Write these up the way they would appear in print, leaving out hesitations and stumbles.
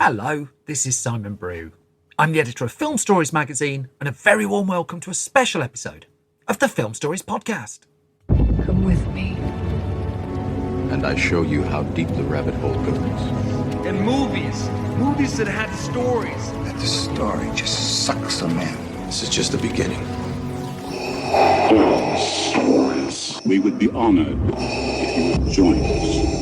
Hello, this is Simon Brew. I'm the editor of Film Stories magazine, and a very warm welcome to a special episode of the Film Stories podcast. Come with me. And I show you how deep the rabbit hole goes. And movies that had stories. That the story just sucks them in. This is just the beginning. Stories. We would be honored if you would join us.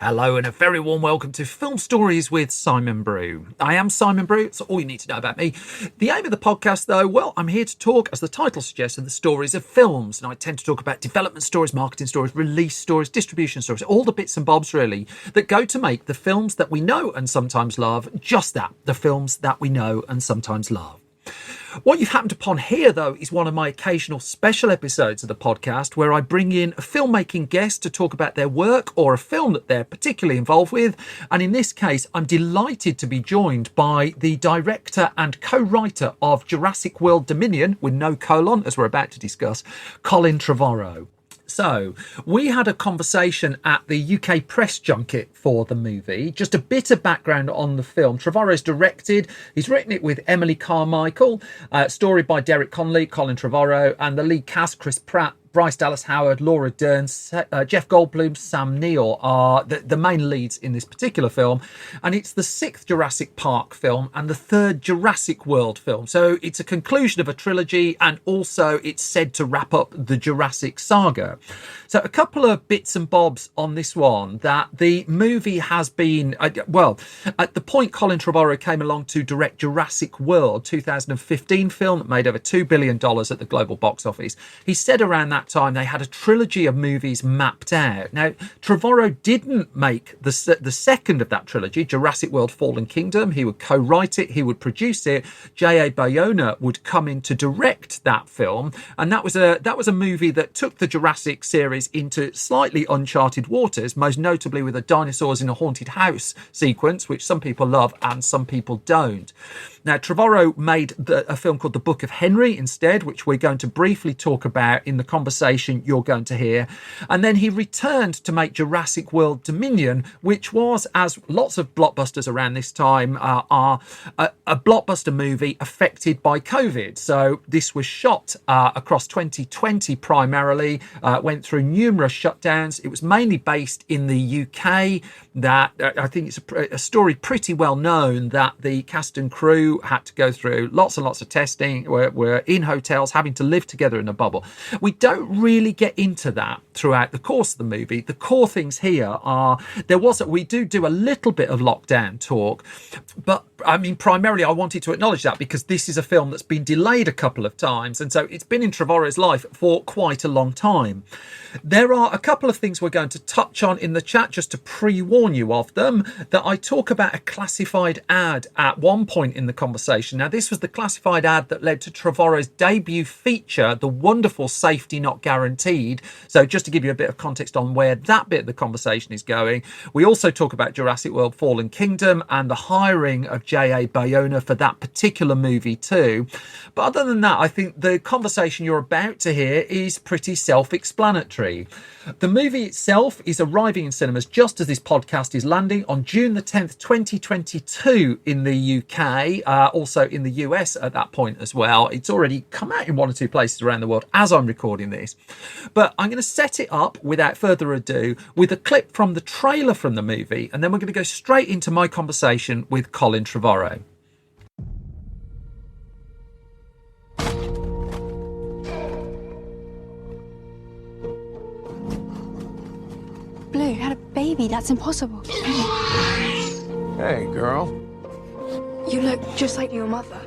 Hello and a very warm welcome to Film Stories with Simon Brew. I am Simon Brew, that's all you need to know about me. The aim of the podcast though, well, I'm here to talk, as the title suggests, of the stories of films. And I tend to talk about development stories, marketing stories, release stories, distribution stories, all the bits and bobs really that go to make the films that we know and sometimes love just that, the films that we know and sometimes love. What you've happened upon here, though, is one of my occasional special episodes of the podcast where I bring in a filmmaking guest to talk about their work or a film that they're particularly involved with. And in this case, I'm delighted to be joined by the director and co-writer of Jurassic World Dominion, with no colon, as we're about to discuss, Colin Trevorrow. So, we had a conversation at the UK press junket for the movie. Just a bit of background on the film. Trevorrow's directed, he's written it with Emily Carmichael, story by Derek Connolly, Colin Trevorrow, and the lead cast, Chris Pratt, Bryce Dallas Howard, Laura Dern, Jeff Goldblum, Sam Neill are the main leads in this particular film. And it's the 6th Jurassic Park film and the 3rd Jurassic World film. So it's a conclusion of a trilogy, and also it's said to wrap up the Jurassic saga. So a couple of bits and bobs on this one, that the movie has been, at the point Colin Trevorrow came along to direct Jurassic World, 2015 film that made over $2 billion at the global box office, he said around that time they had a trilogy of movies mapped out. Now, Trevorrow didn't make the second of that trilogy, Jurassic World Fallen Kingdom. He would co-write it, he would produce it. J.A. Bayona would come in to direct that film, and that was a movie that took the Jurassic series into slightly uncharted waters, most notably with the dinosaurs in a haunted house sequence, which some people love and some people don't. Now, Trevorrow made a film called The Book of Henry instead, which we're going to briefly talk about in the conversation you're going to hear. And then he returned to make Jurassic World Dominion, which was, as lots of blockbusters around this time are, a blockbuster movie affected by COVID. So this was shot across 2020 primarily, went through numerous shutdowns. It was mainly based in the UK. That I think it's a story pretty well known, that the cast and crew had to go through lots and lots of testing, were in hotels, having to live together in a bubble. We don't really get into that throughout the course of the movie. The core things here are, we do a little bit of lockdown talk, but I mean, primarily I wanted to acknowledge that because this is a film that's been delayed a couple of times, and so it's been in Trevorrow's life for quite a long time. There are a couple of things we're going to touch on in the chat, just to pre-warn you of them, that I talk about a classified ad at one point in the conversation. Now, this was the classified ad that led to Trevorrow's debut feature, The Wonderful Safety Not Guaranteed. So just to give you a bit of context on where that bit of the conversation is going, we also talk about Jurassic World Fallen Kingdom and the hiring of J.A. Bayona for that particular movie too. But other than that, I think the conversation you're about to hear is pretty self-explanatory. The movie itself is arriving in cinemas just as this podcast is landing on June the 10th, 2022 in the UK, also in the US at that point as well. It's already come out in one or two places around the world as I'm recording this. But I'm going to set it up without further ado with a clip from the trailer from the movie, and then we're going to go straight into my conversation with Colin Trevorrow. Blue had a baby. That's impossible. Hey, girl. You look just like your mother.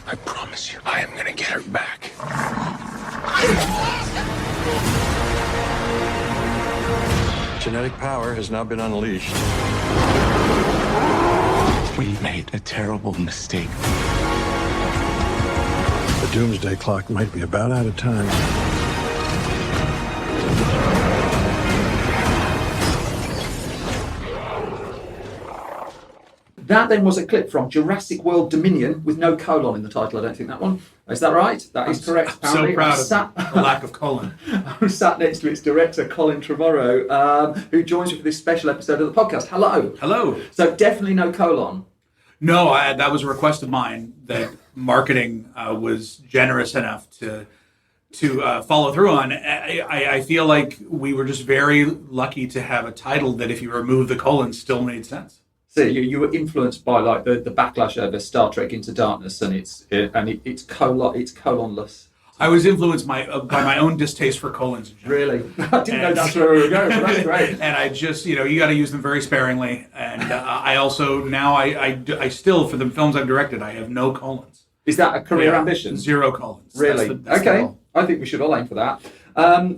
I promise you, I am gonna get her back. Genetic power has now been unleashed. We made a terrible mistake. The doomsday clock might be about out of time. That then was a clip from Jurassic World Dominion with no colon in the title. I don't think that one. Is that right? That is correct. I'm so proud of the lack of colon. I'm sat next to its director, Colin Trevorrow, who joins me for this special episode of the podcast. Hello. Hello. So definitely no colon. No, that was a request of mine that marketing was generous enough to follow through on. I feel like we were just very lucky to have a title that, if you remove the colon, still made sense. So you were influenced by like the backlash over Star Trek Into Darkness, and it's colonless. I was influenced by my own distaste for colons. Really? I didn't know that's where we were going, but that's great. And I just, you got to use them very sparingly. And I also, now I still, for the films I've directed, I have no colons. Is that a career ambition? 0 colons. Really? That's okay. I think we should all aim for that.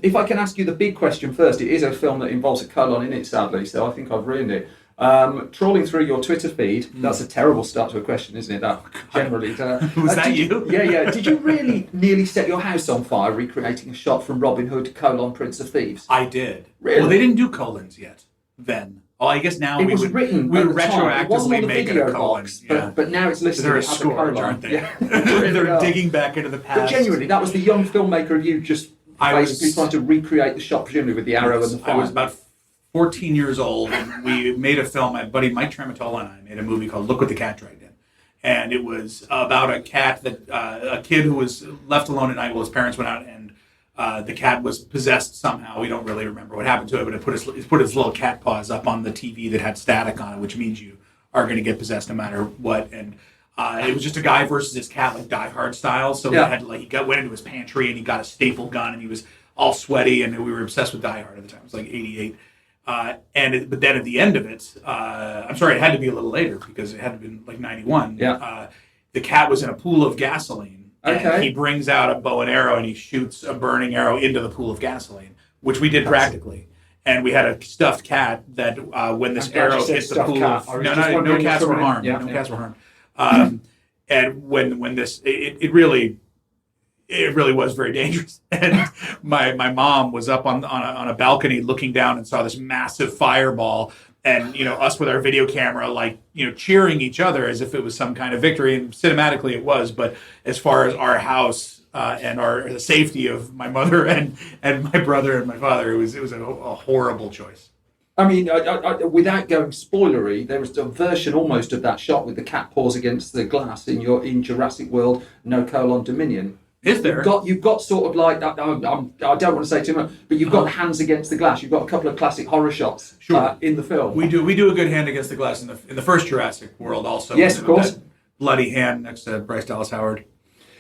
If I can ask you the big question first, it is a film that involves a colon in it, sadly, so I think I've ruined it. Trawling through your Twitter feed, that's a terrible start to a question, isn't it? That generally. Was that you? Yeah. Did you really nearly set your house on fire recreating a shot from Robin Hood, Prince of Thieves? I did. Really? Well, they didn't do colons yet then. Oh, I guess now we would retroactively make it a colon. Box, but now it's listed they're a as a scourge, colon. aren't they? Yeah. They're digging back into the past. But genuinely, that was the young filmmaker of you just basically trying to recreate the shot, presumably with the arrow and the fire. I was about 14 years old, and we made a film. My buddy Mike Tremotola and I made a movie called Look What the Cat Dragged In. And it was about a cat that, a kid who was left alone at night while his parents went out, and the cat was possessed somehow. We don't really remember what happened to it, but it put its little cat paws up on the TV that had static on it, which means you are going to get possessed no matter what. And it was just a guy versus his cat, like Die Hard style. So he went into his pantry and he got a staple gun and he was all sweaty, and we were obsessed with Die Hard at the time. It was like 88. But then at the end of it, I'm sorry, it had to be a little later because it had to been like 91. Yeah. The cat was in a pool of gasoline. Okay. And he brings out a bow and arrow and he shoots a burning arrow into the pool of gasoline, which we did practically. And we had a stuffed cat that when this arrow hit the pool, no cats were harmed. Yeah, no cats were harmed. And when this, it really was very dangerous. And my mom was up on a balcony looking down and saw this massive fireball, and us with our video camera, like cheering each other as if it was some kind of victory. And cinematically it was, but as far as our house and the safety of my mother and my brother and my father, it was a horrible choice. I mean, without going spoilery, there was a version almost of that shot with the cat paws against the glass in Jurassic World Dominion. Is there? You've got sort of like, I don't want to say too much, but you've got hands against the glass. You've got a couple of classic horror shots in the film. We do a good hand against the glass in the first Jurassic World also. Yes, of course. That bloody hand next to Bryce Dallas Howard.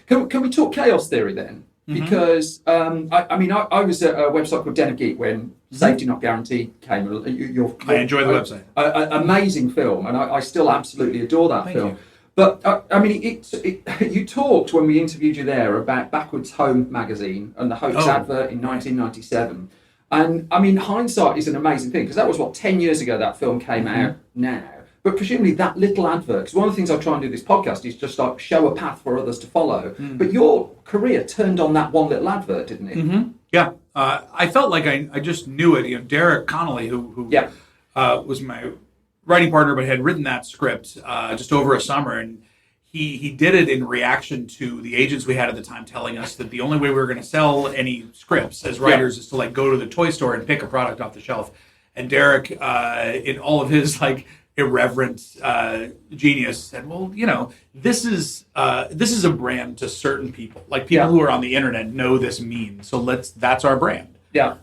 Can we talk chaos theory then? Mm-hmm. Because, I was at a website called Den of Geek when Safety Not Guaranteed came. I enjoy the website. Amazing film, and I still absolutely adore that film. You. But, you talked when we interviewed you there about Backwards Home magazine and the hoax advert in 1997. And, hindsight is an amazing thing, because that was, 10 years ago that film came out now. But presumably that little advert, because one of the things I try and do this podcast is just like show a path for others to follow. But your career turned on that one little advert, didn't it? Mm-hmm. Yeah. I felt like I just knew it. Derek Connolly, who was my writing partner, but had written that script just over a summer, and he did it in reaction to the agents we had at the time telling us that the only way we were going to sell any scripts as writers is to like go to the toy store and pick a product off the shelf. And Derek, in all of his like irreverent genius, said, "Well, this is a brand to certain people. Like people who are on the internet know this meme, so that's our brand." Yeah.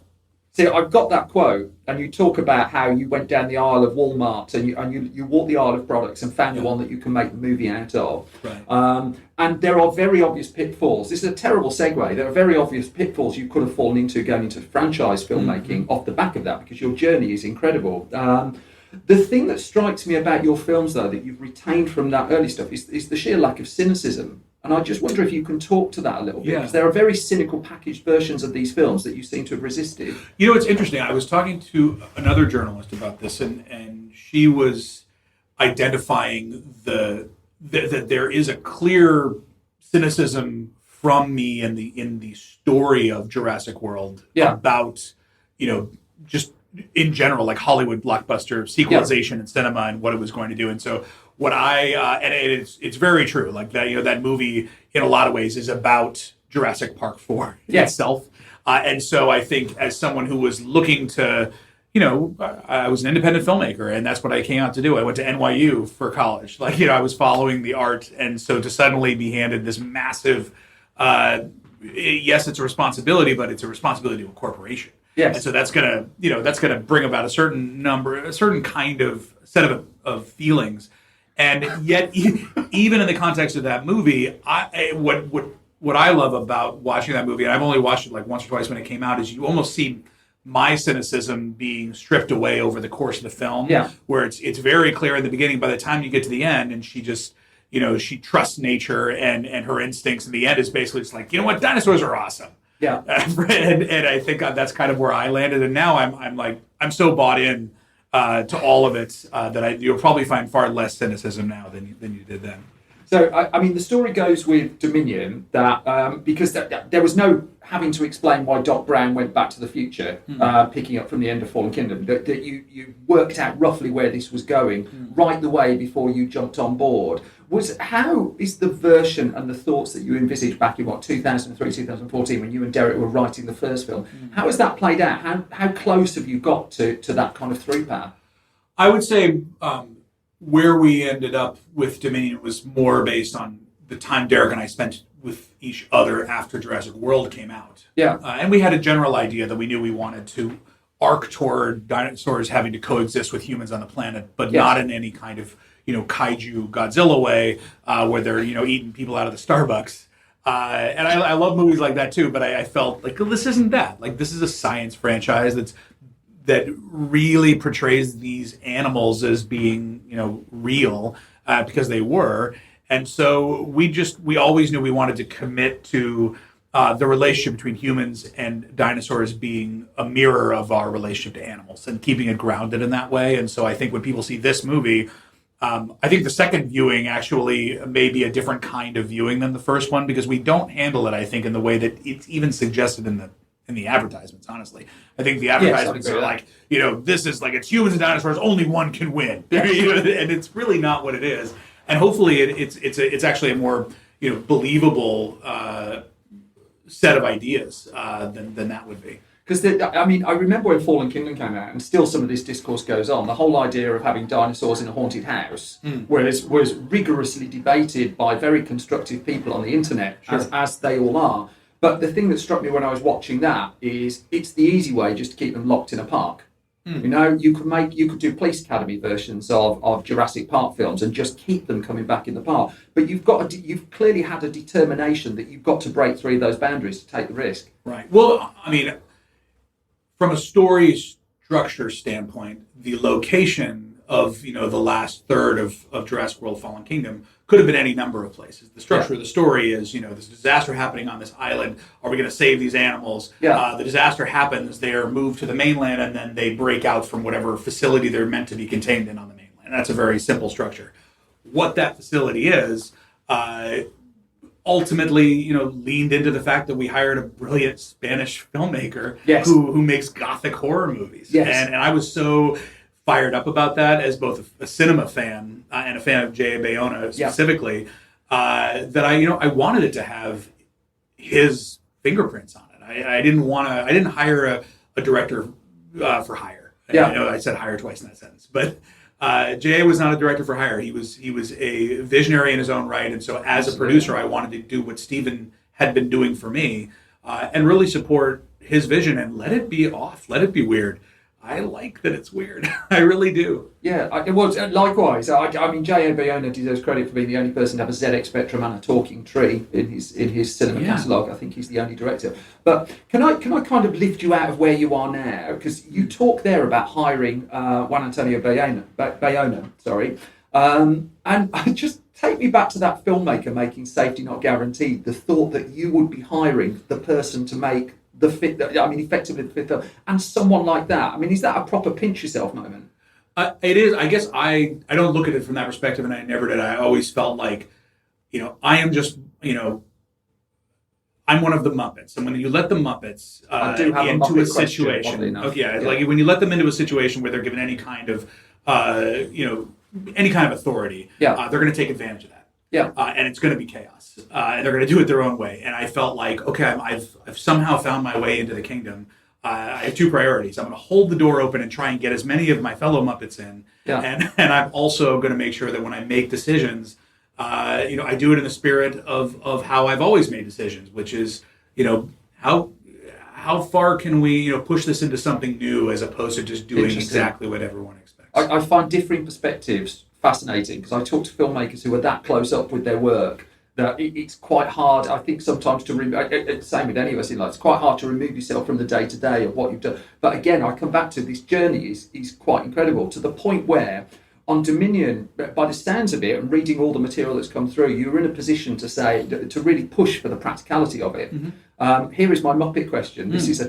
See, I've got that quote, and you talk about how you went down the aisle of Walmart and you walked the aisle of products and found the one that you can make the movie out of. Right. And there are very obvious pitfalls. This is a terrible segue. There are very obvious pitfalls you could have fallen into going into franchise filmmaking off the back of that, because your journey is incredible. The thing that strikes me about your films, though, that you've retained from that early stuff is the sheer lack of cynicism. And I just wonder if you can talk to that a little bit, because there are very cynical packaged versions of these films that you seem to have resisted. It's interesting. I was talking to another journalist about this, and she was identifying that there is a clear cynicism from me in the story of Jurassic World about, just in general, like Hollywood blockbuster sequelization in cinema and what it was going to do. And so what and it's very true. Like that, that movie in a lot of ways is about Jurassic Park 4 itself. And so I think as someone who was looking to, I was an independent filmmaker, and that's what I came out to do. I went to NYU for college. Like, I was following the art, and so to suddenly be handed this massive, yes, it's a responsibility, but it's a responsibility to a corporation. Yes. And so that's gonna bring about a certain kind of set of feelings. And yet, even in the context of that movie, what I love about watching that movie, and I've only watched it like once or twice when it came out, is you almost see my cynicism being stripped away over the course of the film. Yeah. Where it's very clear in the beginning. By the time you get to the end, and she just, she trusts nature and her instincts. In the end, is basically just like, dinosaurs are awesome. Yeah. And I think that's kind of where I landed. And now I'm so bought in to all of it that you'll probably find far less cynicism now than you did then. So, I mean, the story goes with Dominion that because there was no having to explain why Doc Brown went back to the future, picking up from the end of Fallen Kingdom, that you worked out roughly where this was going right the way before you jumped on board. How is the version and the thoughts that you envisaged back in 2003, 2014, when you and Derek were writing the first film, how has that played out? How close have you got to that kind of through path? I would say where we ended up with Dominion was more based on the time Derek and I spent with each other after Jurassic World came out. Yeah. And we had a general idea that we knew we wanted to arc toward dinosaurs having to coexist with humans on the planet, but not in any kind of, kaiju Godzilla way, where they're, eating people out of the Starbucks. And I love movies like that too, but I felt like, well, this isn't that. Like, this is a science franchise that really portrays these animals as being, real, because they were. And so we always knew we wanted to commit to the relationship between humans and dinosaurs being a mirror of our relationship to animals and keeping it grounded in that way. And so I think when people see this movie, I think the second viewing actually may be a different kind of viewing than the first one, because we don't handle it, I think, in the way that it's even suggested in the advertisements, honestly. I think the advertisements are like, this is like, it's humans and dinosaurs, only one can win. And it's really not what it is. And hopefully it's actually a more, believable set of ideas than that would be. Because, I remember when Fallen Kingdom came out, and still some of this discourse goes on, the whole idea of having dinosaurs in a haunted house was rigorously debated by very constructive people on the internet, as they all are. But the thing that struck me when I was watching that is it's the easy way just to keep them locked in a park. You could do Police Academy versions of Jurassic Park films and just keep them coming back in the park. But you've clearly had a determination that you've got to break through those boundaries to take the risk. Right. Well, from a story structure standpoint, the location of the last third of Jurassic World Fallen Kingdom could have been any number of places. The structure of the story is, there's a disaster happening on this island. Are we going to save these animals? The disaster happens. They are moved to the mainland, and then they break out from whatever facility they're meant to be contained in on the mainland. That's a very simple structure. What that facility is, ultimately, leaned into the fact that we hired a brilliant Spanish filmmaker who makes gothic horror movies. Yes. And I was so fired up about that as both a cinema fan and a fan of J.A. Bayona specifically, that I wanted it to have his fingerprints on it. I didn't hire a director for hire. Yeah. I know I said hire twice in that sentence, but J.A. was not a director for hire. He was a visionary in his own right, and so as a producer, I wanted to do what Steven had been doing for me, and really support his vision and let it be off, let it be weird. I like that it's weird. I really do. Yeah, likewise. J.A. Bayona deserves credit for being the only person to have a ZX Spectrum and a talking tree in his cinema catalogue. I think he's the only director. But can I kind of lift you out of where you are now? Because you talk there about hiring Juan Antonio Bayona, and just take me back to that filmmaker making Safety Not Guaranteed. The thought that you would be hiring the person to make effectively the fifth film, and someone like that. Is that a proper pinch yourself moment? It is. I guess I don't look at it from that perspective, and I never did. I always felt like, I am just, I'm one of the Muppets, and when you let the Muppets into a situation, like when you let them into a situation where they're given any kind of, any kind of authority, they're going to take advantage of that. Yeah. And it's going to be chaos. And they're going to do it their own way. And I felt like, okay, I've somehow found my way into the kingdom. I have two priorities. I'm going to hold the door open and try and get as many of my fellow Muppets in. Yeah. And I'm also going to make sure that when I make decisions, I do it in the spirit of how I've always made decisions, which is, how far can we, push this into something new as opposed to just doing exactly what everyone expects. I find differing perspectives fascinating because I talk to filmmakers who are that close up with their work that it's quite hard, I think, sometimes to same with any of us in life, it's quite hard to remove yourself from the day-to-day of what you've done. But again, I come back to this journey is quite incredible, to the point where on Dominion, by the sounds of it and reading all the material that's come through, you were in a position to say, to really push for the practicality of it. Mm-hmm. Here is my Muppet question. This is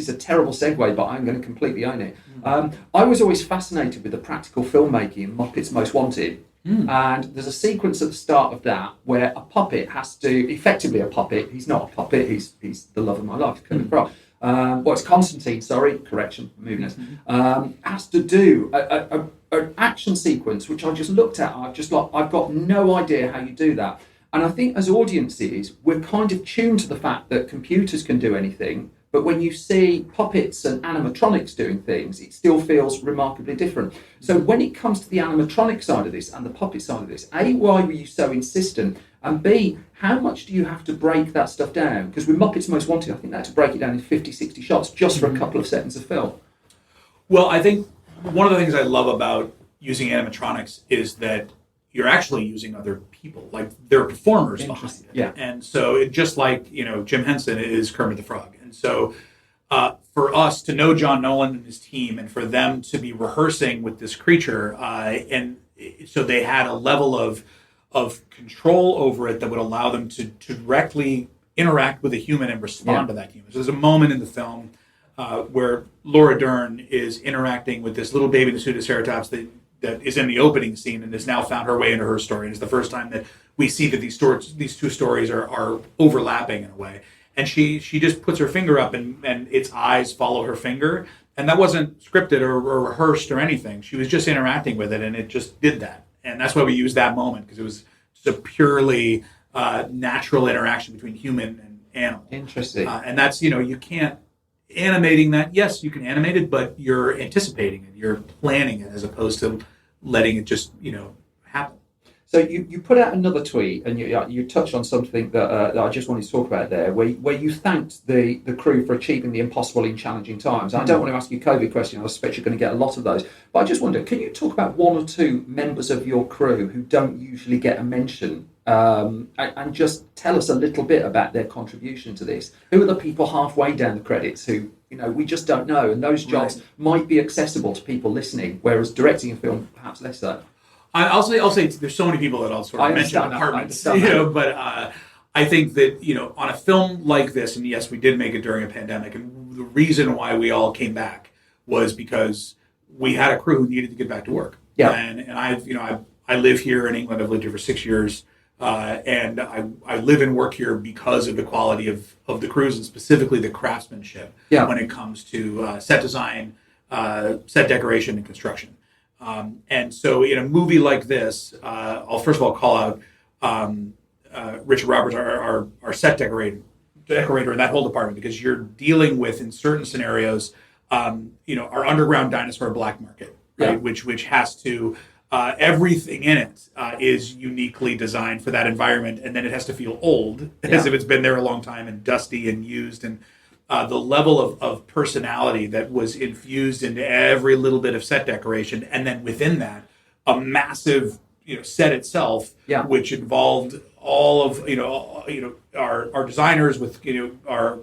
a terrible segue, but I'm going to completely own it. I was always fascinated with the practical filmmaking in Muppets Most Wanted. And there's a sequence at the start of that where a puppet has to, effectively a puppet, he's not a puppet, he's the love of my life, Colin Trevorrow. It's Constantine, sorry, correction, moving us, has to do an action sequence, which I just looked at, I've got no idea how you do that. And I think as audiences, we're kind of tuned to the fact that computers can do anything, but when you see puppets and animatronics doing things, it still feels remarkably different. So when it comes to the animatronic side of this and the puppet side of this, A, why were you so insistent? And B, how much do you have to break that stuff down? Because with Muppets Most Wanted, I think they had to break it down in 50, 60 shots just for a couple of seconds of film. Well, I think one of the things I love about using animatronics is that you're actually using other people, like they're performers behind it. Yeah. And so it just like, Jim Henson is Kermit the Frog. And so for us to know John Nolan and his team and for them to be rehearsing with this creature, and so they had a level of control over it that would allow them to directly interact with a human and respond to that human. So there's a moment in the film where Laura Dern is interacting with this little baby in the Pseudoceratops that is in the opening scene and has now found her way into her story. And it's the first time that we see that these two stories are overlapping in a way. And she just puts her finger up and its eyes follow her finger. And that wasn't scripted or rehearsed or anything. She was just interacting with it and it just did that. And that's why we used that moment, because it was just a purely natural interaction between human and animal. Interesting. And that's, you can't, animating that, yes, you can animate it, but you're anticipating it, you're planning it as opposed to letting it just, happen. So you put out another tweet and you touched on something that I just wanted to talk about there, where you thanked the crew for achieving the impossible in challenging times. I don't want to ask you a COVID question. I suspect you're going to get a lot of those. But I just wonder, can you talk about one or two members of your crew who don't usually get a mention and just tell us a little bit about their contribution to this? Who are the people halfway down the credits who, we just don't know, and those jobs might be accessible to people listening, whereas directing a film, perhaps less so. I'll say there's so many people that I'll sort of mention departments, but I think that, on a film like this, and yes, we did make it during a pandemic, and the reason why we all came back was because we had a crew who needed to get back to work. Yeah. And I live here in England. I've lived here for 6 years. And I live and work here because of the quality of the crews and specifically the craftsmanship when it comes to set design, set decoration, and construction. And so in a movie like this, I'll first of all call out Richard Roberts, our set decorator in that whole department, because you're dealing with, in certain scenarios, our underground dinosaur black market, right? Which has to... everything in it is uniquely designed for that environment, and then it has to feel old, as if it's been there a long time and dusty and used. And the level of personality that was infused into every little bit of set decoration, and then within that, a massive set itself, which involved all of our designers with our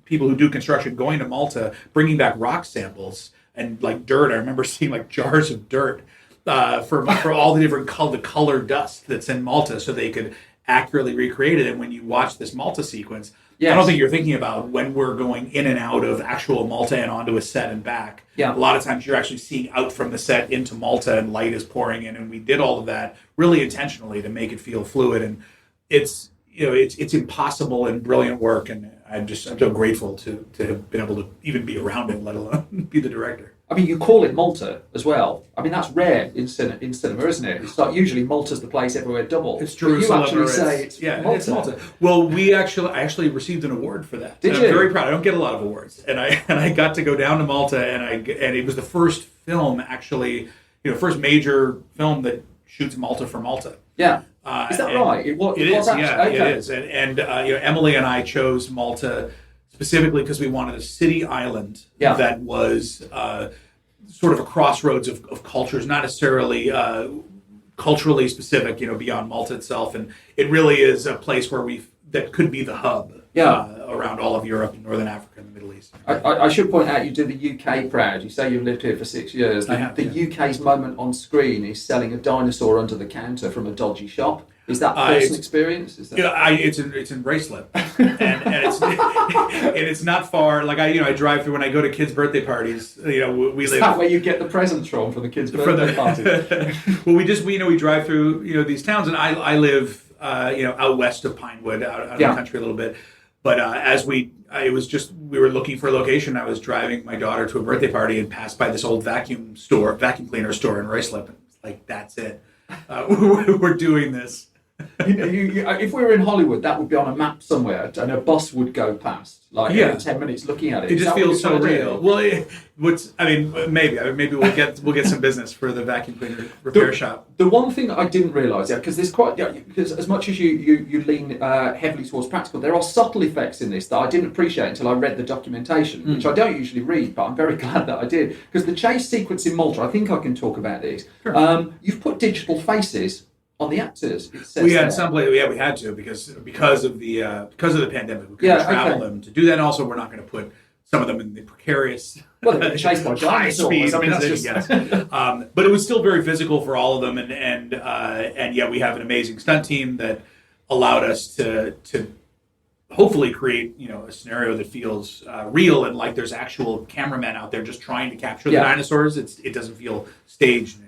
people who do construction going to Malta, bringing back rock samples and like dirt. I remember seeing like jars of dirt. For all the different color dust that's in Malta, so they could accurately recreate it. And when you watch this Malta sequence, I don't think you're thinking about when we're going in and out of actual Malta and onto a set and back. A lot of times you're actually seeing out from the set into Malta and light is pouring in, and we did all of that really intentionally to make it feel fluid. And it's impossible and brilliant work, and I'm so grateful to have been able to even be around it, let alone be the director. I mean, you call it Malta as well. I mean, that's rare in cinema, isn't it? It's like usually Malta's the place everywhere double. It's Jerusalem. You actually or say it's Malta. It's Malta. Well, I actually received an award for that. Did and you? I'm very proud. I don't get a lot of awards, and I got to go down to Malta, and it was the first film actually, first major film that shoots Malta for Malta. Yeah. Is that right? It is. Yeah, okay. It is. And Emily and I chose Malta specifically because we wanted a city island that was sort of a crossroads of cultures, not necessarily culturally specific, beyond Malta itself. And it really is a place where that could be the hub around all of Europe and Northern Africa and the Middle East. I should point out you do the UK proud. You say you've lived here for 6 years. The UK's moment on screen is selling a dinosaur under the counter from a dodgy shop. Is that personal experience? Is that... It's in Bracelet, and it's not far. Like I drive through when I go to kids' birthday parties. We live. Is that where you get the presents from for the kids' birthday parties? Well, we drive through these towns, and I live out west of Pinewood, out in the country a little bit. But we were looking for a location. I was driving my daughter to a birthday party and passed by this old vacuum cleaner store in Ruislip. And it's like, that's it. We're doing this. If we were in Hollywood, that would be on a map somewhere, and a bus would go past, every 10 minutes, looking at it. It just feels so real. Well, maybe we'll get some business for the vacuum cleaner repair shop. The one thing I didn't realise, because there's because as much as you lean heavily towards practical, there are subtle effects in this that I didn't appreciate until I read the documentation, which I don't usually read, but I'm very glad that I did, because the chase sequence in Malta, I think I can talk about this. Sure. You've put digital faces on the actors. We had we had to because of the pandemic. We couldn't travel them to do that. And also, we're not going to put some of them in the precarious chased by high speed. I mean, yes. But it was still very physical for all of them, and we have an amazing stunt team that allowed us to hopefully create a scenario that feels real and like there's actual cameramen out there just trying to capture the dinosaurs. It doesn't feel staged.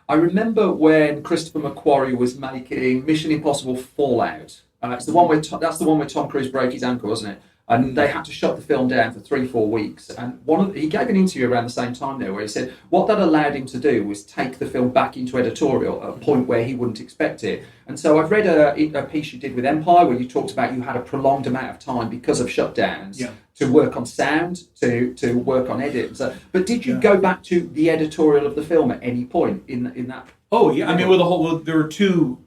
I remember when Christopher McQuarrie was making Mission Impossible Fallout. It's the one where that's the one where Tom Cruise broke his ankle, wasn't it? And they had to shut the film down for 3-4 weeks. And he gave an interview around the same time there where he said what that allowed him to do was take the film back into editorial at a point where he wouldn't expect it. And so I've read a piece you did with Empire where you talked about you had a prolonged amount of time because of shutdowns to work on sound, to work on edit. So, but did you go back to the editorial of the film at any point in that? Oh yeah, I mean, there were two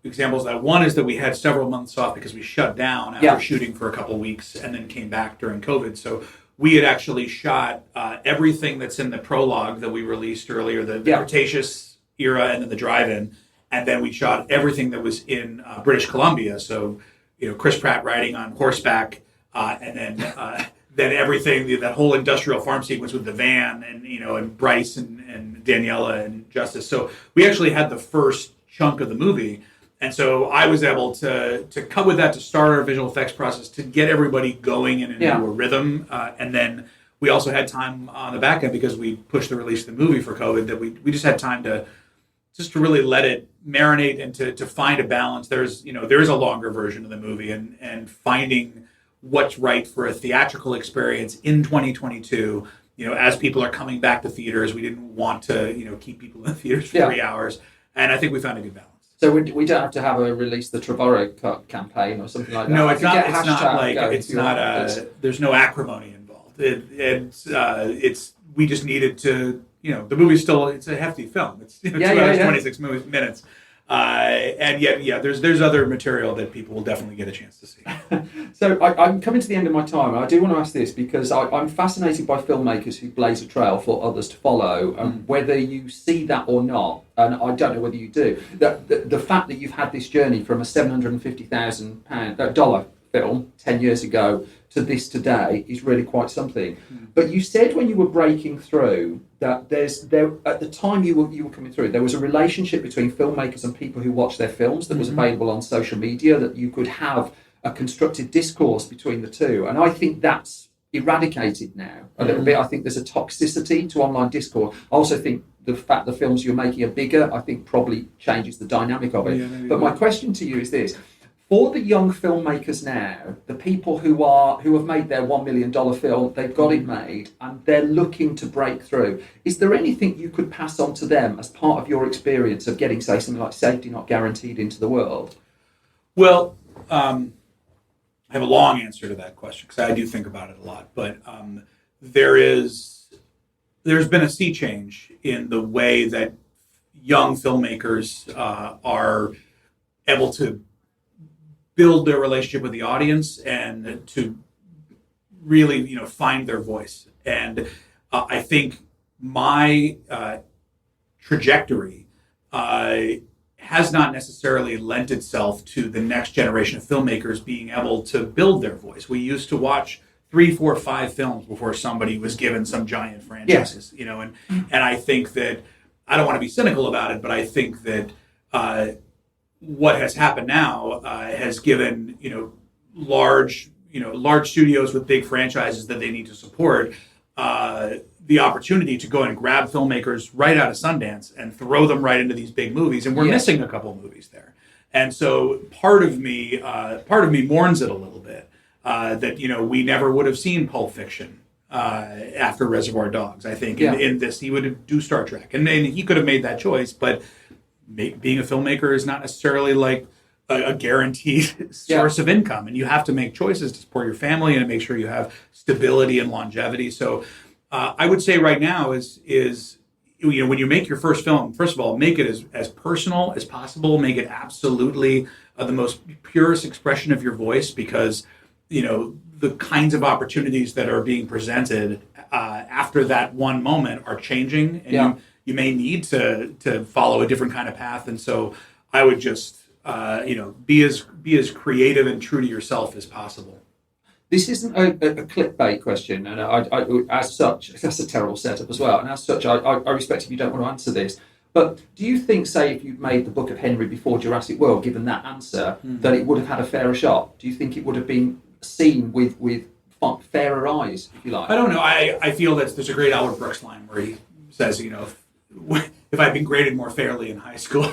examples. That one is that we had several months off because we shut down after shooting for a couple of weeks and then came back during COVID. So we had actually shot everything that's in the prologue that we released earlier, the Cretaceous era and then the drive-in, and then we shot everything that was in British Columbia. So Chris Pratt riding on horseback, and then everything, that whole industrial farm sequence with the van and Bryce and Daniela and Justice. So we actually had the first chunk of the movie. And so I was able to cut with that to start our visual effects process to get everybody going into a rhythm. And then we also had time on the back end because we pushed the release of the movie for COVID that we just had time to really let it marinate and to find a balance. There is a longer version of the movie and finding what's right for a theatrical experience in 2022. As people are coming back to theaters, we didn't want to keep people in theaters for 3 hours. And I think we found a good balance. So we don't have to have a release the Trevorrow Cup campaign or something like that. No, it's not. There's no acrimony involved. We just needed to. The movie's still. It's a hefty film. It's 2 hours 26 minutes. And yet, there's other material that people will definitely get a chance to see. So I'm coming to the end of my time, and I do want to ask this because I'm fascinated by filmmakers who blaze a trail for others to follow, and whether you see that or not, and I don't know whether you do. The fact that you've had this journey from a $750,000 film 10 years ago to this today is really quite something. But you said when you were breaking through that there at the time you were coming through, there was a relationship between filmmakers and people who watch their films that was available on social media, that you could have a constructive discourse between the two. And I think that's eradicated now a little bit. I think there's a toxicity to online discourse. I also think the fact the films you're making are bigger, I think probably changes the dynamic of it. But my question to you is this. For the young filmmakers now, the people who have made their $1 million film, they've got it made, and they're looking to break through. Is there anything you could pass on to them as part of your experience of getting, say, something like Safety Not Guaranteed into the world? Well, I have a long answer to that question because I do think about it a lot. But there's been a sea change in the way that young filmmakers are able to build their relationship with the audience and to really, find their voice. And I think my trajectory has not necessarily lent itself to the next generation of filmmakers being able to build their voice. We used to watch 3, 4, 5 films before somebody was given some giant franchise, and I think that, I don't want to be cynical about it, but I think that what has happened now has given large studios with big franchises that they need to support the opportunity to go and grab filmmakers right out of Sundance and throw them right into these big movies, and we're missing a couple movies there. And so part of me mourns it a little bit that we never would have seen Pulp Fiction after Reservoir Dogs. I think in this he would do Star Trek, and he could have made that choice, but being a filmmaker is not necessarily like a guaranteed source of income, and you have to make choices to support your family and make sure you have stability and longevity. So I would say right now is when you make your first film, first of all, make it as personal as possible. Make it absolutely the most purest expression of your voice, because the kinds of opportunities that are being presented after that one moment are changing, and you may need to follow a different kind of path. And so I would just be as creative and true to yourself as possible. This isn't a clickbait question, and I as such, that's a terrible setup as well. And as such, I respect if you don't want to answer this. But do you think, say, if you'd made the Book of Henry before Jurassic World, given that answer, that it would have had a fairer shot? Do you think it would have been seen with fairer eyes, if you like? I don't know. I feel that there's a great Albert Brooks line where he says, if I'd been graded more fairly in high school.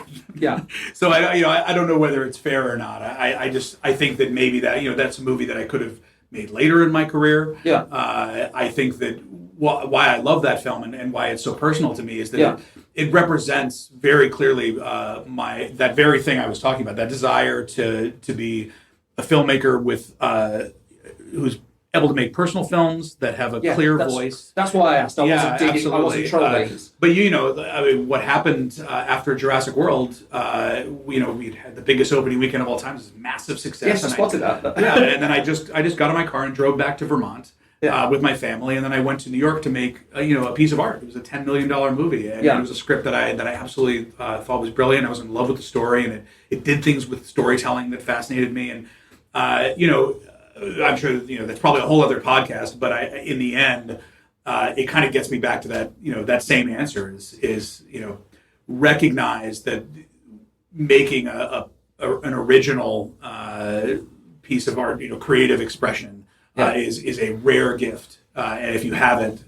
So I don't know whether it's fair or not. I think that maybe that's a movie that I could have made later in my career. I think that why I love that film and why it's so personal to me is that it represents very clearly that very thing I was talking about, that desire to be a filmmaker with who's able to make personal films that have a clear voice. That's why I asked. I wasn't digging. I wasn't trolling. But what happened after Jurassic World? We had the biggest opening weekend of all time. It was a massive success. Yes, I spotted that. And then I just got in my car and drove back to Vermont with my family, and then I went to New York to make a piece of art. It was a $10 million movie, and it was a script that I absolutely thought was brilliant. I was in love with the story, and it did things with storytelling that fascinated me. And I'm sure that's probably a whole other podcast, but in the end, it kind of gets me back to that that same answer is recognize that making an original piece of art, creative expression, is a rare gift, and if you have it,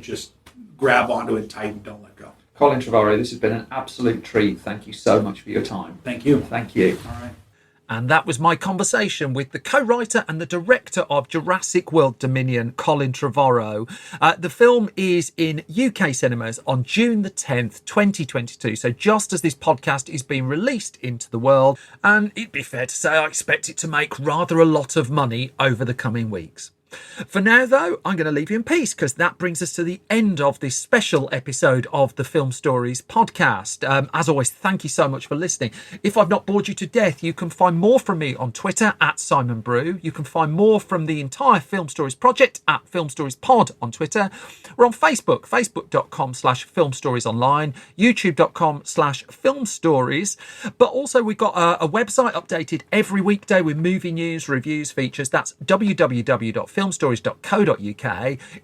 just grab onto it tight and don't let go. Colin Trevorrow, this has been an absolute treat. Thank you so much for your time. Thank you. Thank you. All right. And that was my conversation with the co-writer and the director of Jurassic World Dominion, Colin Trevorrow. The film is in UK cinemas on June the 10th, 2022. So just as this podcast is being released into the world, and it'd be fair to say I expect it to make rather a lot of money over the coming weeks. For now, though, I'm going to leave you in peace, because that brings us to the end of this special episode of the Film Stories podcast. As always, thank you so much for listening. If I've not bored you to death, you can find more from me on Twitter at Simon Brew. You can find more from the entire Film Stories project at Film Stories Pod on Twitter. We're on Facebook, facebook.com/Film Stories Online, youtube.com/Film Stories. But also we've got a website updated every weekday with movie news, reviews, features. That's www.filmstories.co.uk.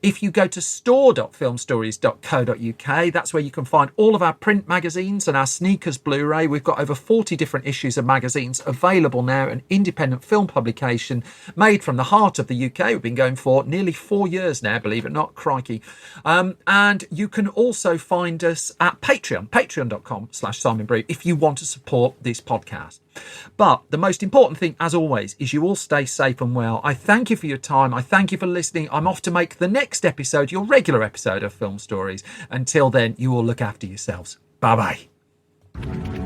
If you go to store.filmstories.co.uk, that's where you can find all of our print magazines and our Sneakers Blu-ray. We've got over 40 different issues of magazines available now, an independent film publication made from the heart of the UK. We've been going for nearly 4 years now, believe it or not, crikey. And you can also find us at Patreon, patreon.com/Simon Brew, if you want to support this podcast. But the most important thing, as always, is you all stay safe and well. I thank you for your time. I thank you for listening. I'm off to make the next episode your regular episode of Film Stories. Until then, you all look after yourselves. Bye-bye.